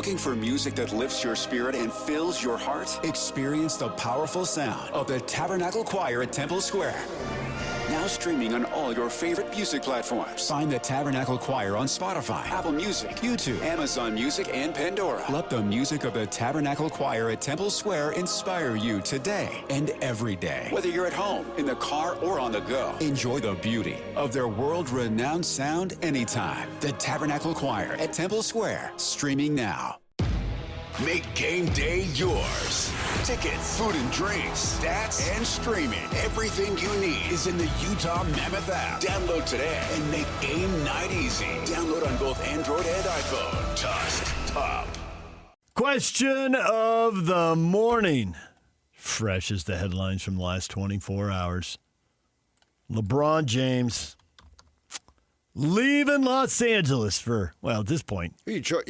Looking for music that lifts your spirit and fills your heart? Experience the powerful sound of the Tabernacle Choir at Temple Square. Now streaming on all your favorite music platforms. Find the Tabernacle Choir on Spotify, Apple Music, YouTube, Amazon Music, and Pandora. Let the music of the Tabernacle Choir at Temple Square inspire you today and every day. Whether you're at home, in the car, or on the go, enjoy the beauty of their world-renowned sound anytime. The Tabernacle Choir at Temple Square, streaming now. Make game day yours. Tickets, food and drinks, stats, and streaming. Everything you need is in the Utah Mammoth app. Download today and make game night easy. Download on both Android and iPhone. Tusk Top. Question of the morning. Fresh as the headlines from the last 24 hours. LeBron James leaving Los Angeles for, well, at this point,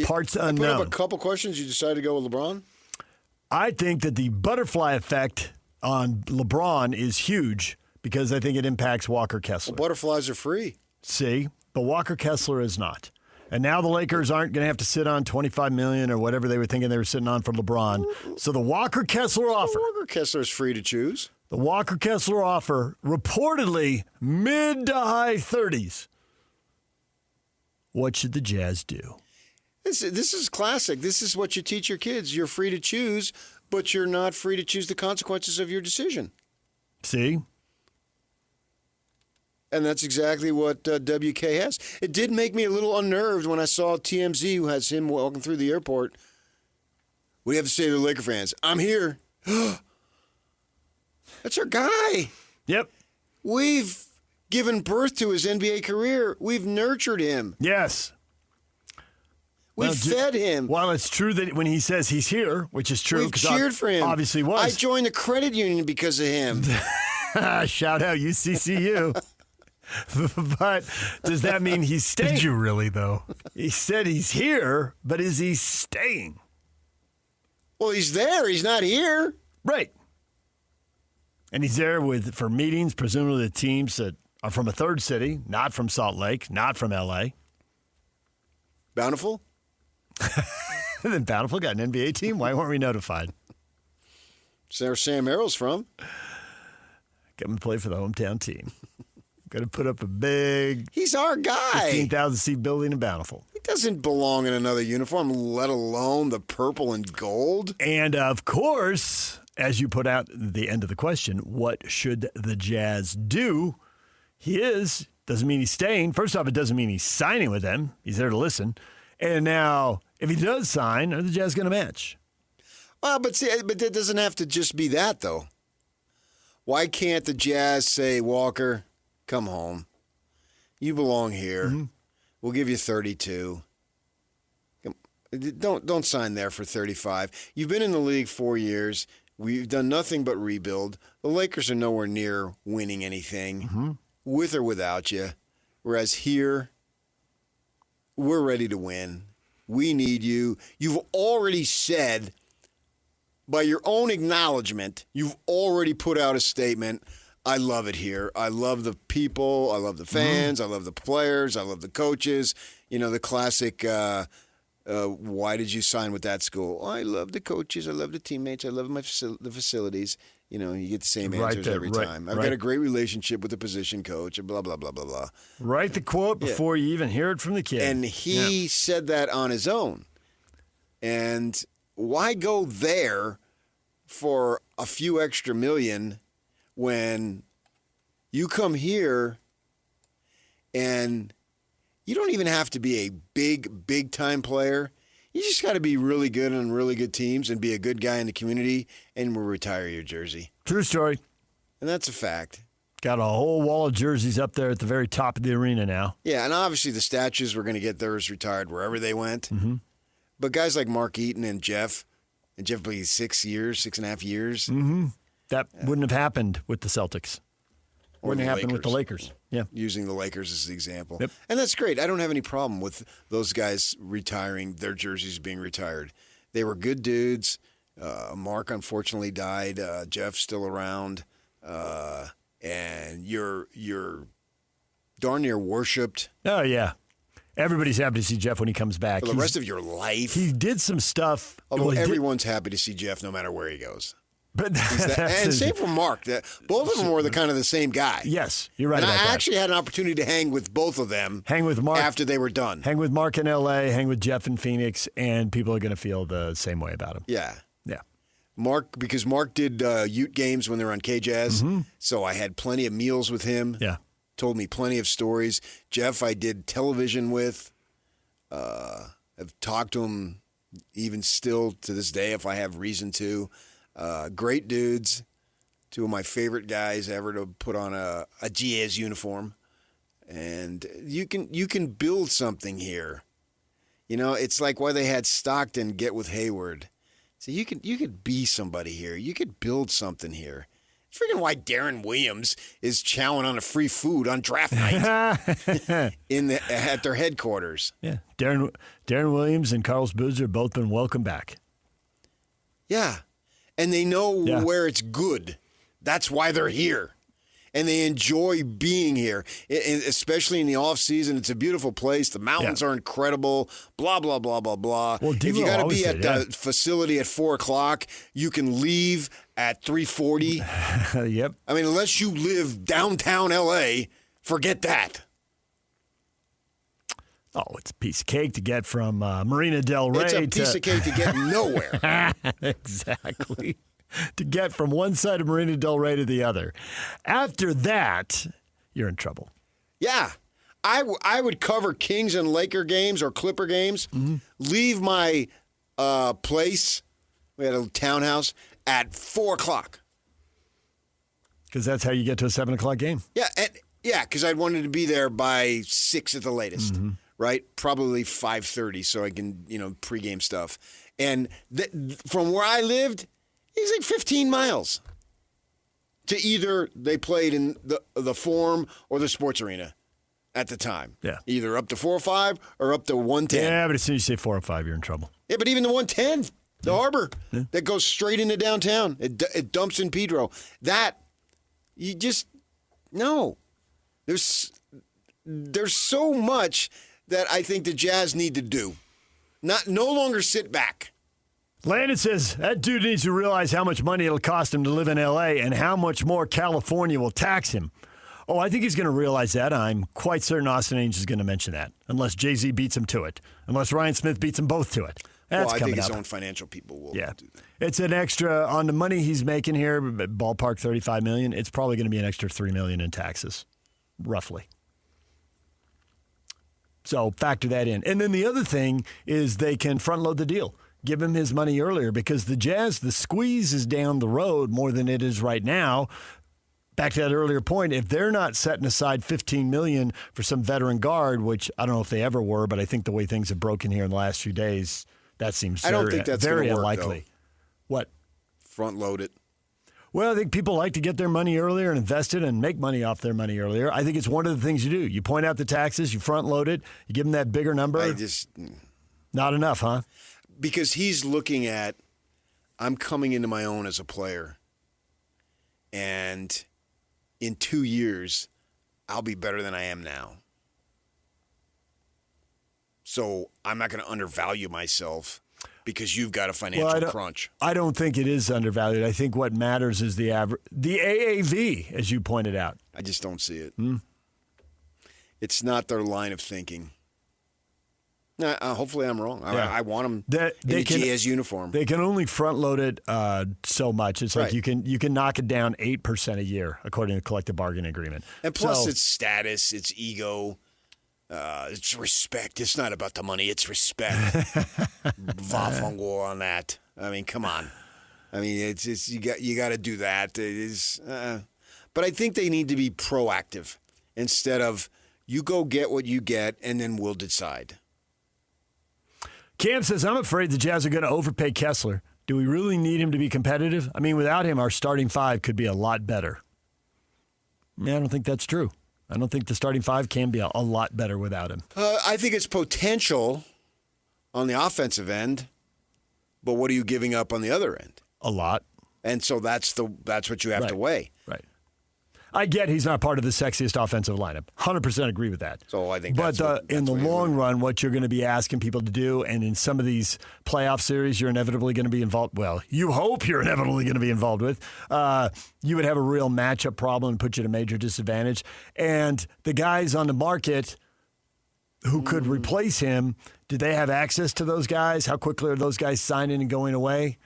parts unknown. I put up a couple questions. You decided to go with LeBron? I think that the butterfly effect on LeBron is huge because I think it impacts Walker Kessler. Well, butterflies are free. See? But Walker Kessler is not. And now the Lakers aren't going to have to sit on $25 million or whatever they were thinking they were sitting on for LeBron. So the Walker Kessler offer. Walker Kessler is free to choose. The Walker Kessler offer, reportedly mid to high 30s. What should the Jazz do? This is classic. This is what you teach your kids. You're free to choose, but you're not free to choose the consequences of your decision. See? And that's exactly what WK has. It did make me a little unnerved when I saw TMZ, who has him walking through the airport. We have to say to the Laker fans, I'm here. That's our guy. Yep. We've given birth to his NBA career. We've nurtured him. Yes. We've fed him. Well, it's true that when he says he's here, which is true. We've cheered for him. Obviously was. I joined the credit union because of him. Shout out UCCU. But does that mean he's staying? Did you really, though? He said he's here, but is he staying? Well, he's there. He's not here. Right. And he's there for meetings, presumably the teams that are from a third city, not from Salt Lake, not from L.A. Bountiful? Then Bountiful got an NBA team? Why weren't we notified? It's where Sam Merrill's from. Get him to play for the hometown team. Going to put up a big... He's our guy. 15,000-seat building in Bountiful. He doesn't belong in another uniform, let alone the purple and gold. And, of course, as you put out at the end of the question, what should the Jazz do? Doesn't mean he's staying. First off, it doesn't mean he's signing with them. He's there to listen. And now, if he does sign, are the Jazz going to match? Well, but that doesn't have to just be that, though. Why can't the Jazz say, Walker, come home. You belong here. Mm-hmm. We'll give you 32. Don't sign there for 35. You've been in the league 4 years. We've done nothing but rebuild. The Lakers are nowhere near winning anything, with or without you. Whereas here, we're ready to win. We need you. You've already said, by your own acknowledgement, you've already put out a statement, I love it here. I love the people. I love the fans. I love the players. I love the coaches. You know, the classic, why did you sign with that school? I love the coaches. I love the teammates. I love the facilities. You know, you get the same answers every time. I've got a great relationship with the position coach, blah, blah, blah, blah, blah. Write the quote before you even hear it from the kid. And he said that on his own. And why go there for a few extra million when you come here and you don't even have to be a big time player. You just got to be really good on really good teams and be a good guy in the community, and we'll retire your jersey. True story. And that's a fact. Got a whole wall of jerseys up there at the very top of the arena now. Yeah, and obviously the statues were going to get theirs retired wherever they went. Mm-hmm. But guys like Mark Eaton and Jeff played 6.5 years. Mm-hmm. That wouldn't have happened with the Celtics. Wouldn't have happened with the Lakers. Yeah. Using the Lakers as the example. Yep. And that's great. I don't have any problem with those guys retiring, their jerseys being retired. They were good dudes. Mark unfortunately died. Jeff's still around. And you're darn near worshipped. Oh, yeah. Everybody's happy to see Jeff when he comes back. For the rest of your life. He did some stuff. Although well, everyone's happy to see Jeff no matter where he goes. But and same for Mark. Both of them were the kind of the same guy. Yes, you're right and about that. I actually had an opportunity to hang with both of them. Hang with Mark after they were done. Hang with Mark in L.A., hang with Jeff in Phoenix, and people are going to feel the same way about him. Yeah. Yeah. Because Mark did Ute games when they were on K-Jazz, so I had plenty of meals with him. Yeah. Told me plenty of stories. Jeff, I did television with. I've talked to him even still to this day if I have reason to. Great dudes. Two of my favorite guys ever to put on a Jazz uniform. And you can build something here. You know, it's like why they had Stockton get with Hayward. So you could be somebody here. You could build something here. It's freaking why Darren Williams is chowing on a free food on draft night at their headquarters. Yeah, Darren Williams and Carlos Boozer have both been welcomed back. Yeah, and they know where it's good. That's why they're here. And they enjoy being here, especially in the off season. It's a beautiful place. The mountains are incredible. Blah blah blah blah blah. Well, if you got to be at the facility at 4:00, you can leave at 3:40. Yep. I mean, unless you live downtown L.A., forget that. Oh, it's a piece of cake to get from Marina Del Rey. It's a piece of cake to get nowhere. Exactly. To get from one side of Marina Del Rey to the other. After that, you're in trouble. Yeah. I would cover Kings and Laker games or Clipper games, leave my place, we had a townhouse, at 4:00. Because that's how you get to a 7 o'clock game. Yeah, because I'd wanted to be there by 6 at the latest, right? Probably 5:30 so I can, pregame stuff. And from where I lived, it's like 15 miles to either they played in the Forum or the Sports Arena at the time. Yeah. Either up to 405 or up to 110. Yeah, but as soon as you say 405, you're in trouble. Yeah, but even the 110, the Harbor, that goes straight into downtown. It dumps in Pedro. That, you just, no. There's so much that I think the Jazz need to do. No longer sit back. Landon says that dude needs to realize how much money it'll cost him to live in L.A. and how much more California will tax him. Oh, I think he's going to realize that. I'm quite certain Austin Ainge is going to mention that, unless Jay-Z beats him to it, unless Ryan Smith beats them both to it. That's I think his up. own financial people will do that. It's an extra on the money he's making here, ballpark $35 million. It's probably going to be an extra $3 million in taxes, roughly. So factor that in. And then the other thing is they can front load the deal. Give him his money earlier because the Jazz, the squeeze is down the road more than it is right now. Back to that earlier point, if they're not setting aside $15 million for some veteran guard, which I don't know if they ever were, but I think the way things have broken here in the last few days, that seems very unlikely. Though. What? Front load it. Well, I think people like to get their money earlier and invest it and make money off their money earlier. I think it's one of the things you do. You point out the taxes, you front load it, you give them that bigger number. Not enough, huh? Because he's looking at, I'm coming into my own as a player. And in 2 years, I'll be better than I am now. So I'm not going to undervalue myself because you've got a financial crunch. I don't think it is undervalued. I think what matters is the AAV, as you pointed out. I just don't see it. It's not their line of thinking. Hopefully I'm wrong. Yeah. I want them in a Jazz uniform. They can only front load it so much. It's like you can knock it down 8% a year according to the collective bargaining agreement. And plus it's status, it's ego, it's respect. It's not about the money, it's respect. Vafango on that. I mean, come on. I mean, it's you got to do that. It is, but I think they need to be proactive instead of you go get what you get and then we'll decide. Cam says, I'm afraid the Jazz are going to overpay Kessler. Do we really need him to be competitive? I mean, without him, our starting five could be a lot better. I don't think that's true. I don't think the starting five can be a lot better without him. I think it's potential on the offensive end, but what are you giving up on the other end? A lot. And so that's what you have to weigh. Right. I get he's not part of the sexiest offensive lineup. 100% agree with that. So I think but in the long run, what you're going to be asking people to do, and in some of these playoff series you're inevitably going to be involved, well, you hope you're inevitably going to be involved with, you would have a real matchup problem and put you at a major disadvantage. And the guys on the market who could replace him, do they have access to those guys? How quickly are those guys signing and going away?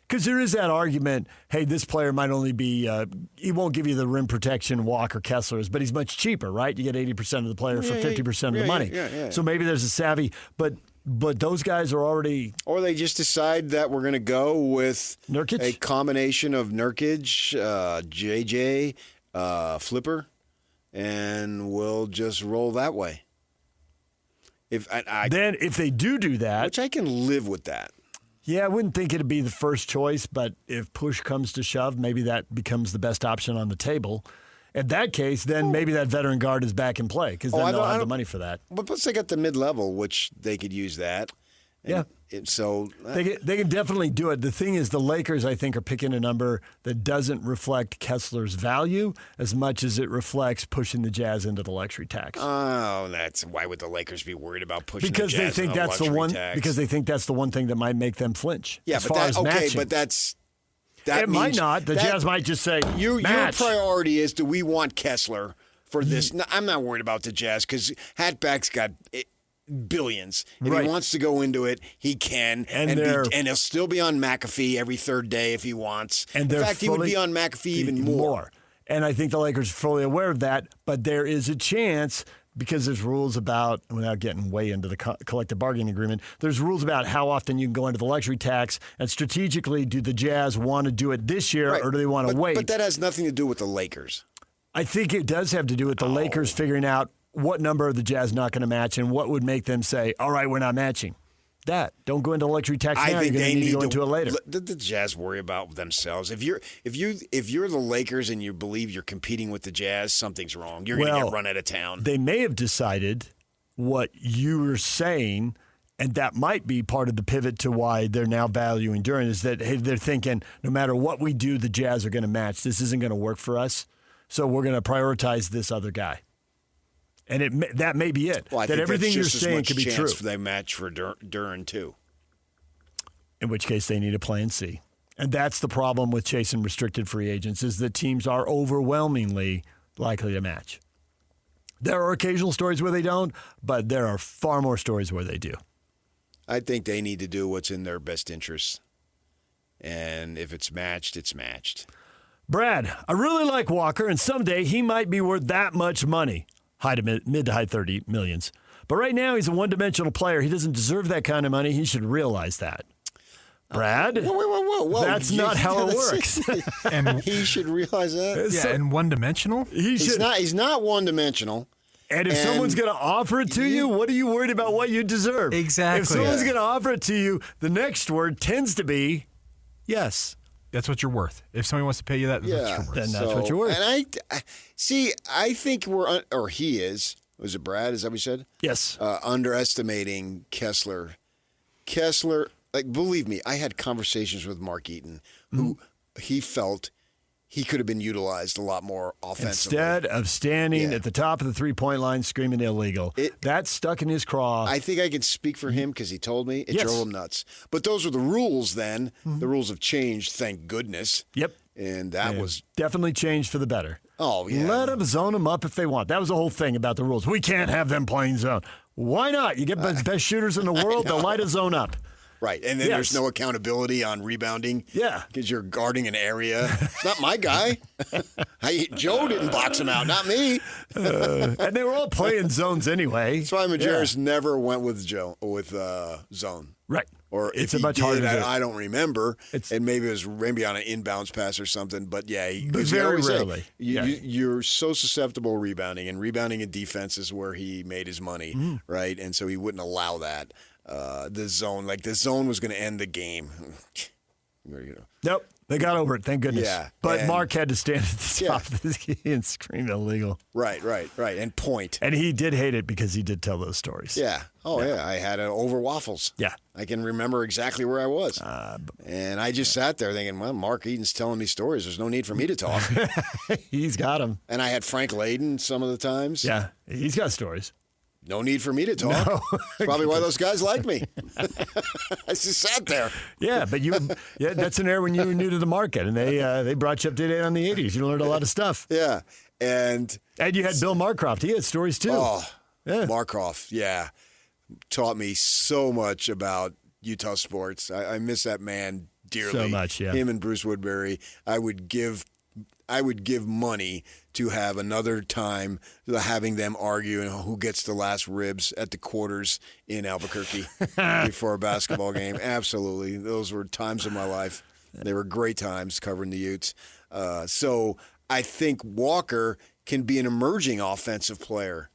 Because there is that argument, hey, this player might only be, he won't give you the rim protection Walker Kessler is, but he's much cheaper, right? You get 80% of the player for 50% of the money. So maybe there's a savvy, but those guys are already... Or they just decide that we're going to go with Nurkic? A combination of Nurkic, JJ, Flipper, and we'll just roll that way. Then if they do that... Which I can live with that. Yeah, I wouldn't think it'd be the first choice, but if push comes to shove, maybe that becomes the best option on the table. In that case, then maybe that veteran guard is back in play because then they'll have the money for that. But plus they got the mid-level, which they could use that. And so they can definitely do it. The thing is, the Lakers, I think, are picking a number that doesn't reflect Kessler's value as much as it reflects pushing the Jazz into the luxury tax. Oh, why would the Lakers be worried about pushing because the Jazz they think into that's the the one tax? because they think that's the one thing that might make them flinch. Yeah, as but far as matching. but that it might not. The Jazz might just say your match. priority is, do we want Kessler for this? No, I'm not worried about the Jazz because Hatback's got billions. If he wants to go into it, he can. And he'll still be on McAfee every third day if he wants. And in fact, he would be on McAfee even more. And I think the Lakers are fully aware of that. But there is a chance, because there's rules about, without getting way into the collective bargaining agreement, there's rules about how often you can go into the luxury tax. And strategically, do the Jazz want to do it this year or do they want to wait? But that has nothing to do with the Lakers. I think it does have to do with the Lakers figuring out what number are the Jazz not going to match and what would make them say, all right, we're not matching. Don't go into luxury tax now. You're going to need to go into it later. The Jazz worry about themselves. If you're the Lakers and you believe you're competing with the Jazz, something's wrong. You're going to get run out of town. They may have decided what you were saying, and that might be part of the pivot to why they're now valuing Duren, is that they're thinking no matter what we do, the Jazz are going to match. This isn't going to work for us, so we're going to prioritize this other guy. And that may be it. Well, I that think everything you're just saying could be true. They match for Duren too. In which case, they need a plan C. And that's the problem with chasing restricted free agents, is that teams are overwhelmingly likely to match. There are occasional stories where they don't, but there are far more stories where they do. I think they need to do what's in their best interest. And if it's matched, it's matched. Brad, I really like Walker, and someday he might be worth that much money. Mid to high 30 millions. But right now, he's a one-dimensional player. He doesn't deserve that kind of money. He should realize that. Brad? Whoa. That's not how it works. And he should realize that? Yeah, and one-dimensional? He's not one-dimensional. And if someone's going to offer it to you, what are you worried about what you deserve? Exactly. If someone's going to offer it to you, the next word tends to be yes. That's what you're worth. If somebody wants to pay you that, that's what you're worth. Then that's what you're worth. And I think he is. Was it Brad? Is that what you said? Yes. Underestimating Kessler. Kessler, believe me, I had conversations with Mark Eaton, who he felt he could have been utilized a lot more offensively. Instead of standing at the top of the three-point line screaming illegal, that stuck in his craw. I think I can speak for him because he told me. It drove him nuts. But those are the rules then. Mm-hmm. The rules have changed, thank goodness. Yep. And that was definitely changed for the better. Oh, yeah. Let them zone them up if they want. That was the whole thing about the rules. We can't have them playing zone. Why not? You get the best shooters in the world, they'll light a zone up. Right, and then there's no accountability on rebounding. Yeah. Because you're guarding an area. It's not my guy. Joe didn't box him out, not me. And they were all playing zones anyway. That's why Majerus never went with zone. Right. Or it's if a much he harder did, to I don't remember. And maybe it was on an inbounds pass or something. But very rarely. You're so susceptible to rebounding, and rebounding and defense is where he made his money, right? And so he wouldn't allow that. The zone was going to end the game. Nope. They got over it, thank goodness. Yeah, But and- Mark had to stand at the top of this key and scream illegal. Right, and point. And he did hate it because he did tell those stories. Yeah. Oh, yeah. I had it over waffles. Yeah. I can remember exactly where I was. And I just sat there thinking, well, Mark Eaton's telling me stories. There's no need for me to talk. He's got them. And I had Frank Layden some of the times. Yeah, he's got stories. No need for me to talk. No. That's probably why those guys like me. I just sat there. Yeah, but that's an era when you were new to the market, and they brought you up to date on the 80s. You learned a lot of stuff. Yeah. And you had Bill Marcroft. He had stories, too. Oh, yeah. Marcroft, yeah. Taught me so much about Utah sports. I miss that man dearly. So much, yeah. Him and Bruce Woodbury. I would give money to have another time having them argue and who gets the last ribs at the quarters in Albuquerque before a basketball game. Absolutely. Those were times of my life. They were great times covering the Utes. So I think Walker can be an emerging offensive player.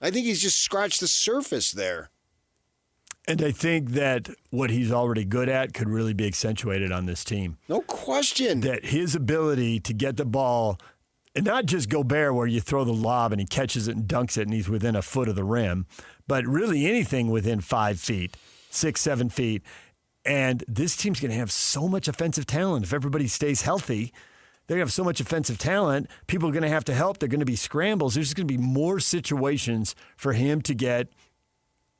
I think he's just scratched the surface there. And I think that what he's already good at could really be accentuated on this team. No question. That his ability to get the ball, and not just Gobert where you throw the lob and he catches it and dunks it and he's within a foot of the rim, but really anything within 5 feet, 6, 7 feet. And this team's going to have so much offensive talent. If everybody stays healthy, they're going to have so much offensive talent. People are going to have to help. They're going to be scrambles. There's going to be more situations for him to get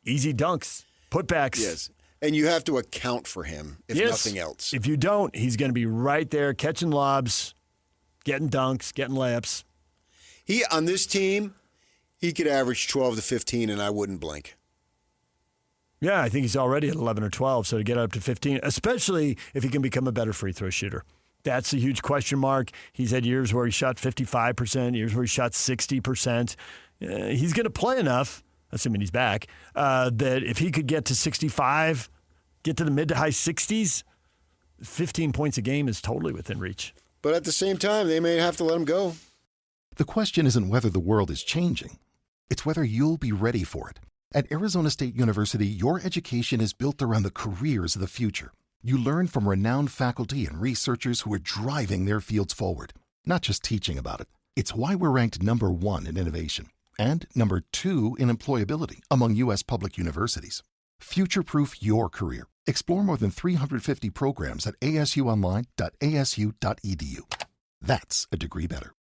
easy dunks, putbacks. Yes. And you have to account for him, if nothing else. If you don't, he's going to be right there catching lobs, getting dunks, getting layups. On this team, he could average 12 to 15, and I wouldn't blink. Yeah, I think he's already at 11 or 12, so to get up to 15, especially if he can become a better free throw shooter. That's a huge question mark. He's had years where he shot 55%, years where he shot 60%. He's going to play enough, assuming he's back, that if he could get to 65, get to the mid to high 60s, 15 points a game is totally within reach. But at the same time, they may have to let him go. The question isn't whether the world is changing. It's whether you'll be ready for it. At Arizona State University, your education is built around the careers of the future. You learn from renowned faculty and researchers who are driving their fields forward, not just teaching about it. It's why we're ranked #1 in innovation and #2 in employability among U.S. public universities. Future-proof your career. Explore more than 350 programs at asuonline.asu.edu. That's a degree better.